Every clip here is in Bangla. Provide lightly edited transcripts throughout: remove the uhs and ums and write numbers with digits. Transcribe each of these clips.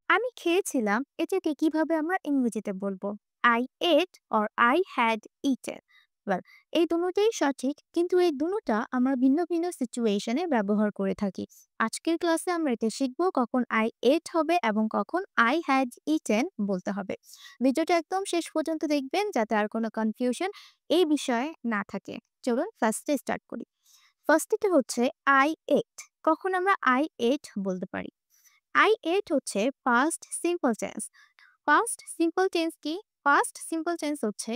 আমি খেয়েছিলাম এটাকে কিভাবে আমরা ইংরেজিতে বলবো? I ate or I had eaten. Well, এই দুটোই সঠিক, কিন্তু এই দুটোটা আমরা ভিন্ন ভিন্ন সিচুয়েশনে ব্যবহার করে থাকি। আজকের ক্লাসে আমরা এটা শিখবো কখন I ate হবে এবং কখন I had eaten বলতে হবে। ভিডিওটা একদম শেষ পর্যন্ত দেখবেন যাতে আর কোনো কনফিউশন এই বিষয়ে না থাকে। চলুন ফার্স্টে স্টার্ট করি। ফার্স্টেতে হচ্ছে I ate। কখন আমরা I ate বলতে পারি? I ate হচ্ছে past simple tense। past simple tense কি? past simple tense হচ্ছে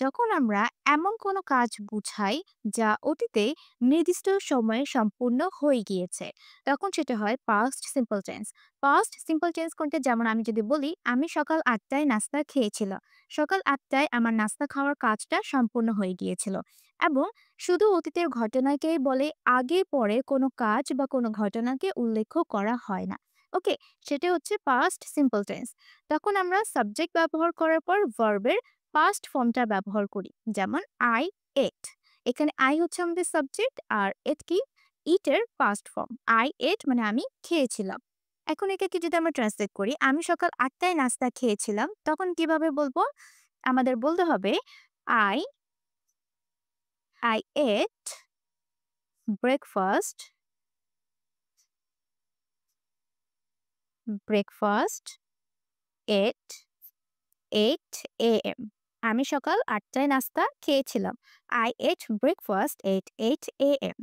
যখন আমরা এমন কোনো কাজ বুঝাই যা অতীতে নির্দিষ্ট সময়ে সম্পূর্ণ হয়ে গিয়েছে, তখন সেটা হয় past simple tense। past simple tense কোনটা? যেমন আমি যদি বলি আমি সকাল ৮টায় নাস্তা খেয়েছিলাম, সকাল ৮টায় আমার নাস্তা খাওয়ার কাজটা সম্পূর্ণ হয়ে গিয়েছিল। এবং শুধু অতীতের ঘটনাকেই বলে, আগে পরে কোনো কাজ বা কোনো ঘটনাকে উল্লেখ করা হয় না। ওকে, সেটা হচ্ছে পাস্ট সিম্পল টেন্স। তখন আমরা সাবজেক্ট ব্যবহার করার পর ভার্বের পাস্ট ফর্মটা ব্যবহার করি। যেমন আই এট, এখানে আই হচ্ছে আমাদের সাবজেক্ট আর এট কি? ইটের পাস্ট ফর্ম। আই এট মানে আমি খেয়েছিলাম। এখন এটাকে যদি আমরা ট্রান্সলেট করি, আমি সকাল ৮টায় নাস্তা খেয়েছিলাম, তখন কিভাবে বলবো? আমাদের বলতে হবে I I ate breakfast breakfast at 8 AM। আমি সকাল ৮টায় নাস্তা খেয়েছিলাম। I ate breakfast at 8 AM।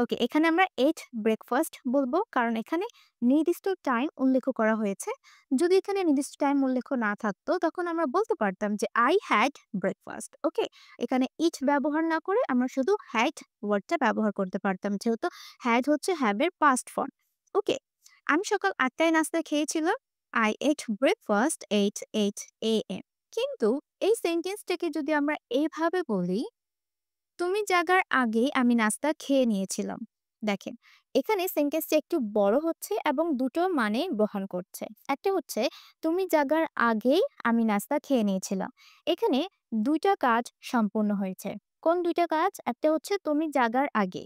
ওকে, এখানে আমরা এট ব্রেকফাস্ট বলবো কারণ এখানে নির্দিষ্ট টাইম উল্লেখ করা হয়েছে। যদি এখানে নির্দিষ্ট টাইম উল্লেখ না থাকতো তখন আমরা বলতে পারতাম যে I had breakfast। ওকে, এখানে ইট ব্যবহার না করে আমরা শুধু had ওয়ার্ডটা ব্যবহার করতে পারতাম, যেহেতু had হচ্ছে have এর পাস্ট ফর্ম। ওকে, আমি সকাল ৮টায় নাস্তা খেয়েছিলাম। I ate breakfast at 8 AM। কিন্তু এই সেন্টেন্সটাকে যদি আমরা এইভাবে বলি, তুমি জাগার আগেই আমি নাস্তা খেয়ে নিয়েছিলাম। দেখেন, এখানে সেন্টেন্সটা একটু বড় হচ্ছে এবং দুটো মানে বহন করছে। একটা হচ্ছে তুমি জাগার আগেই আমি নাস্তা খেয়ে নিয়েছিলাম। এখানে দুইটা কাজ সম্পূর্ণ হয়েছে। কোন দুইটা কাজ? একটা হচ্ছে তুমি জাগার আগে,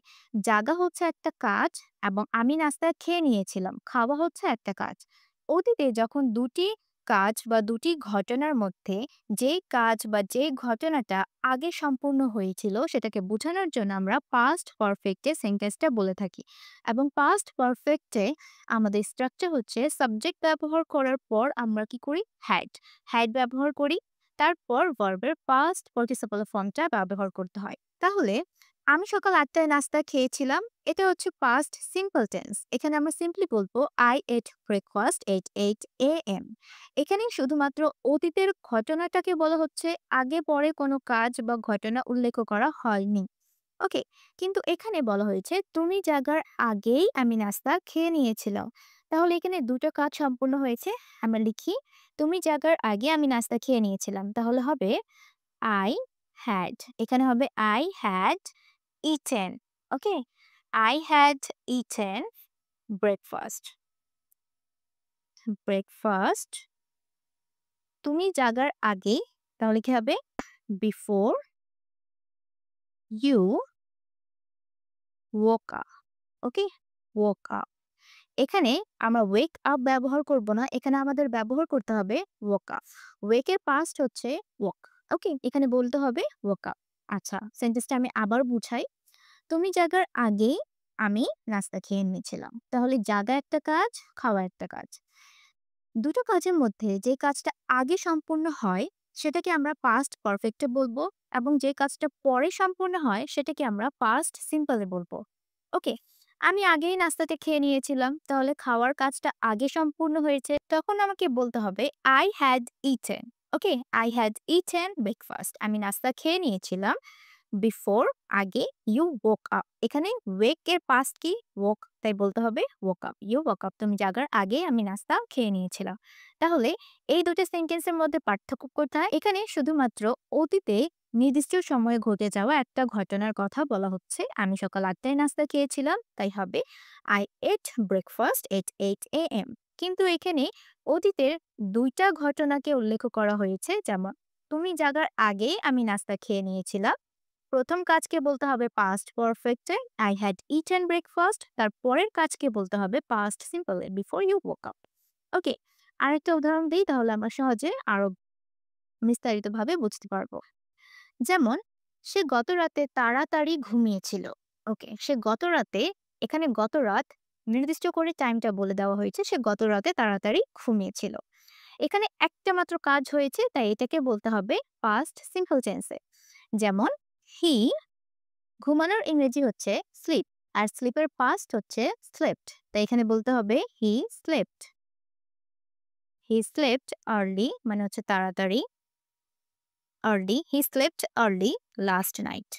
জাগা হচ্ছে একটা কাজ, এবং আমি নাস্তা খেয়ে নিয়েছিলাম, খাওয়া হচ্ছে একটা কাজ। অতীতে যখন দুটি কাজ বা দুটি ঘটনার মধ্যে যে কাজ বা যে ঘটনাটা আগে সম্পূর্ণ হয়েছিল সেটাকে বোঝানোর জন্য আমরা পাস্ট পারফেক্টে সেন্টেন্সটা বলে থাকি। এবং পাস্ট পারফেক্টে আমাদের স্ট্রাকচার হচ্ছে সাবজেক্ট ব্যবহার করার পর আমরা কি করি? হ্যাড। হ্যাড ব্যবহার করি, তারপর ভার্বের পাস্ট পার্টিসিপল ফর্মটা ব্যবহার করতে হয়। তাহলে আমি সকাল ৮টায় নাস্তা খেয়েছিলাম, এটা হচ্ছে পাস্ট সিম্পল টেন্স। এখানে আমরা সিম্পলি বলবো I ate breakfast at 8 AM। এখানে শুধুমাত্র অতীতের ঘটনাটাকে বলা হচ্ছে, আগে পরে কোনো কাজ বা ঘটনা উল্লেখ করা হয়নি। ওকে, কিন্তু এখানে বলা হয়েছে তুমি জাগার আগেই আমি নাস্তা খেয়ে নিয়েছিলাম। তাহলে এখানে দুটো কাজ সম্পূর্ণ হয়েছে। আমরা লিখি তুমি জাগার আগে আমি নাস্তা খেয়ে নিয়েছিলাম, তাহলে হবে আই হ্যাড। এখানে হবে I had eaten. Okay, I had eaten breakfast. Breakfast তুমি জাগার আগে, তাহলে কি হবে? Before you woke up। Okay, woke up। এখানে আমরা ওয়েক আপ ব্যবহার করব না, এখানে আমাদের ব্যবহার করতে হবে woke up। ওয়েক এর পাস্ট হচ্ছে woke। ওকে, এখানে বলতে হবে woke up। আচ্ছা, সেন্টেন্সটা আমি আবার বুঝাই। তুমি জাগার আগেই আমি নাস্তা খেয়ে নিয়েছিলাম, তাহলে জাগা একটা কাজ, খাওয়া একটা কাজ। দুটো কাজের মধ্যে যে কাজটা আগে সম্পূর্ণ হয় সেটাকে আমরা পাস্ট পারফেক্টে বলবো, এবং যে কাজটা পরে সম্পূর্ণ হয় সেটাকে আমরা পাস্ট সিম্পলে বলবো। ওকে, আমি আগেই নাস্তাটা খেয়ে নিয়েছিলাম, তাহলে খাওয়ার কাজটা আগে সম্পূর্ণ হয়েছে, তখন আমাকে বলতে হবে I had eaten. Okay, I had eaten breakfast, আমি নাস্তা খেয়ে নিয়েছিলাম বিফোর আগে ইউ woke আপ। এখানে ওয়েক এর পাস্ট কি? woke, তাই বলতে হবে woke up. You woke up, তুমি জাগার আগে আমি নাস্তা খেয়ে নিয়েছিলাম। তাহলে এই দুটো সেন্টেন্সের মধ্যে পার্থক্য কোথায়? এখানে শুধুমাত্র অতীতে নির্দিষ্ট সময়ে ঘটে যাওয়া একটা ঘটনার কথা বলা হচ্ছে। আমি সকাল ৮টায় নাস্তা খেয়েছিলাম, তাই হবে I ate breakfast at 8 AM। কিন্তু এখানে অতীতের দুইটা ঘটনাকে উল্লেখ করা হয়েছে, যেমন তুমি জাগার আগে আমি নাস্তা খেয়ে নিয়েছিলাম। প্রথম কাজকে বলতে হবে পাস্ট পারফেক্টে আই হ্যাড ইটেন ব্রেকফাস্ট, তার পরের কাজকে বলতে হবে পাস্ট সিম্পলে before you woke up. Okay, আরেকটা উদাহরণ দেই তাহলে আমরা সহজে আরো বিস্তারিতভাবে বুঝতে পারবো। যেমন সে গতরাতে তাড়াতাড়ি ঘুমিয়েছিল। ওকে, সে গতরাতে, এখানে গতরাত নির্দিষ্ট করে টাইমটা বলে দেওয়া হয়েছে। সে গতরাতে তাড়াতাড়ি ঘুমিয়েছিল। এখানে একটা মাত্র কাজ হয়েছে তাই এটাকে বলতে হবে পাস্ট সিম্পল টেন্সে। যেমন হি, ঘুমানোর ইংরেজি হচ্ছে স্লিপ, আর স্লিপের পাস্ট হচ্ছে স্লেপ্ট। তাই এখানে বলতে হবে he slept. He slept early মানে হচ্ছে তাড়াতাড়ি। Early, he slept early last night.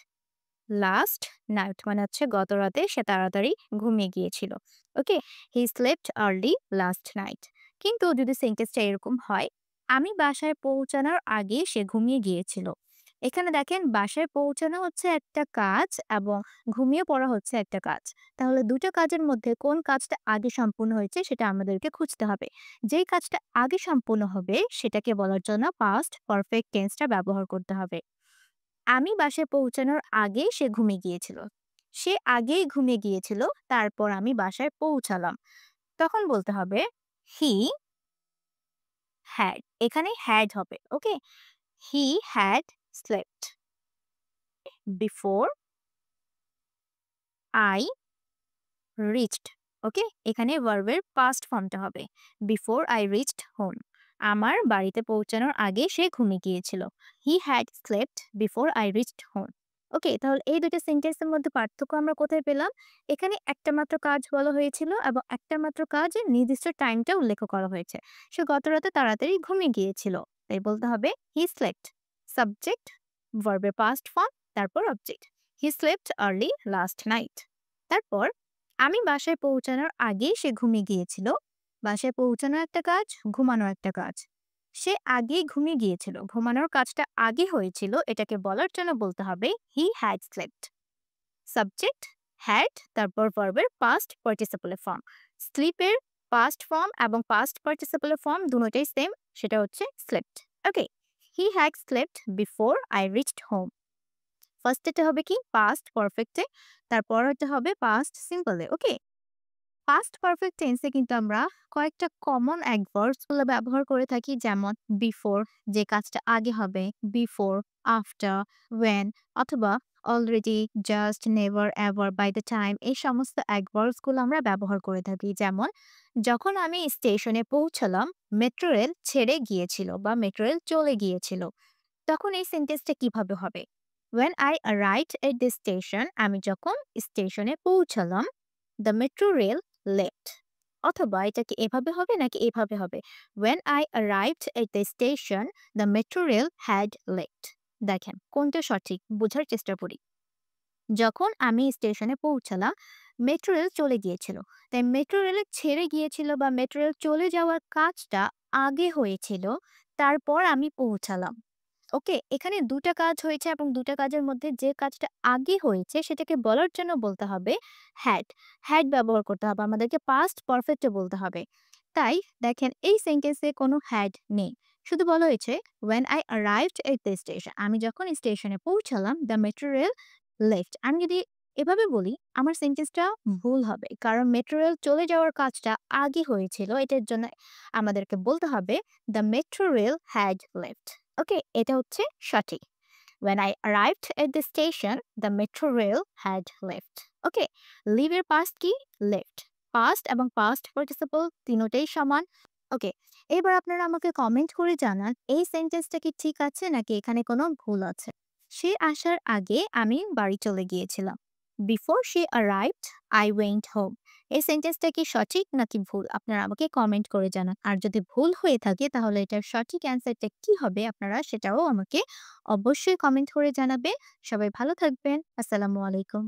Last night মানে হচ্ছে গত রাতে সে তাড়াতাড়ি ঘুমিয়ে গিয়েছিল। Okay, he slept early last night. কিন্তু যদি সেন্টেন্সটা এরকম হয়, আমি বাসায় পৌঁছানোর আগে সে ঘুমিয়ে গিয়েছিল। এখানে দেখেন বাসায় পৌঁছানো হচ্ছে একটা কাজ এবং ঘুমিয়ে পড়া হচ্ছে একটা কাজ। তাহলে দুটো কাজের মধ্যে কোন কাজটা আগে সম্পূর্ণ হয়েছে সেটা আমাদেরকে খুঁজতে হবে। যেই কাজটা আগে সম্পূর্ণ হবে সেটাকে বলার জন্য পাস্ট পারফেক্ট টেন্সটা ব্যবহার করতে হবে। আমি বাসায় পৌঁছানোর আগে সে ঘুমিয়ে গিয়েছিল। সে আগেই ঘুমিয়ে গিয়েছিল, তারপর আমি বাসায় পৌঁছালাম। তখন বলতে হবে হি হ্যাড। এখানে হ্যাড হবে। Okay? He had slept before I reached. Okay? এখানে ভার্বের পাস্ট ফর্মটা হবে বিফোর আই রিচড হোম। আমার বাড়িতে পৌঁছানোর আগে সে ঘুমিয়ে গিয়েছিল। He had slept before I reached home. Okay, তাহলে এই দুটো সেন্টেন্সের মধ্যে পার্থক্য আমরা কোথায় পেলাম? এখানে একটা মাত্র কাজ বলা হয়েছিল এবং একটা মাত্র কাজে নির্দিষ্ট টাইমটা উল্লেখ করা হয়েছে। সে গত রাতে তাড়াতাড়ি ঘুমিয়ে গিয়েছিল। তাই বলতে হবে হি স্লেপ্ট। সাবজেক্ট, ভার্বের পাস্ট ফর্ম, তারপর অবজেক্ট। হি স্লেপ্ট আর্লি লাস্ট নাইট। তারপর আমি বাসায় পৌঁছানোর আগে সে ঘুমিয়ে গিয়েছিল। বাসায় পৌঁছানো একটা কাজ, ঘুমানো একটা কাজ। সে আগেই ঘুমিয়ে গিয়েছিল। ঘুমানোর কাজটা আগে হয়েছিল, এটাকে বলার জন্য বলতে হবে he had slept. Subject had, তারপর ভার্বের পাস্ট পার্টিসিপল ফর্ম। স্লিপের পাস্ট ফর্ম এবং পাস্ট পার্টিসিপল ফর্ম দুটোটাই সেম, সেটা হচ্ছে slept. Okay, he had slept before I reached home. ফার্স্টেতে হবে কি পাস্ট পারফেক্টে, তারপর হতে হবে পাস্ট সিম্পলে। ওকে, পাস্ট পারফেক্ট টেন্সে কিন্তু আমরা কয়েকটা কমন অ্যাডভার্বস গুলো ব্যবহার করে থাকি, যেমন বিফোর, যে কাজটা আগে হবে, বিফোর, আফটার, ওয়েন, অথবা already, just, never, ever, by the time. এই সমস্ত অ্যাডভার্বস গুলো আমরা ব্যবহার করে থাকি। যেমন যখন আমি স্টেশনে পৌঁছালাম, মেট্রো রেল ছেড়ে গিয়েছিল বা মেট্রো রেল চলে গিয়েছিল। তখন এই সেন্টেন্সটা কিভাবে হবে? When I arrived at the station, আমি যখন স্টেশনে পৌঁছালাম, the metro rail left। অথবা এটা কি এভাবে হবে নাকি এভাবে হবে? When I arrived at the station, the metro rail had left। দেখেন কোনটা সঠিক বোঝার চেষ্টা করি। যখন আমি স্টেশনে পৌঁছালাম, মেট্রো রেল চলে গিয়েছিল। তাই মেট্রো রেল ছেড়ে গিয়েছিল বা মেট্রো রেল চলে যাওয়ার কাজটা আগে হয়েছিল, তারপর আমি পৌঁছালাম। ওকে, এখানে দুটা কাজ হয়েছে এবং দুটা কাজের মধ্যে যে কাজটা আগে হয়েছে সেটাকে বলার জন্য বলতে হবে হ্যাড। হ্যাড ব্যবহার করতে হবে, আমাদেরকে পাস্ট পারফেক্টে বলতে হবে। তাই দেখেন এই সেন্টেন্সে কোনো হ্যাড নেই, শুধু বলা হয়েছে when I arrived at the station, আমি যখন স্টেশনে পৌঁছালাম, the metro rail left। আমি যদি এভাবে বলি আমার সেন্টেন্সটা ভুল হবে, কারণ মেট্রো রেল চলে যাওয়ার কাজটা আগে হয়েছিল। এটার জন্য আমাদেরকে বলতে হবে the metro rail had left। ওকে, এটা হচ্ছে সঠিক। When I arrived at the station, the metro rail had left। Okay, leave এর পাস্ট কি? লেফট। পাস্ট এবং পাস্ট পার্টিসিপল তিনটাই সমান। ওকে, এবার আপনারা আমাকে কমেন্ট করে জানান এই সেন্টেন্সটা কি ঠিক আছে নাকি এখানে কোনো ভুল আছে। সে আসার আগে আমি বাড়ি চলে গিয়েছিলাম। Before she arrived, I went home। এই সেন্টেন্সটা কি সঠিক নাকি ভুল আপনারা আমাকে কমেন্ট করে জানান। আর যদি ভুল হয়ে থাকে তাহলে এটার সঠিক অ্যান্সারটা কি হবে আপনারা সেটাও আমাকে অবশ্যই কমেন্ট করে জানাবে। সবাই ভালো থাকবেন। আসসালামু আলাইকুম।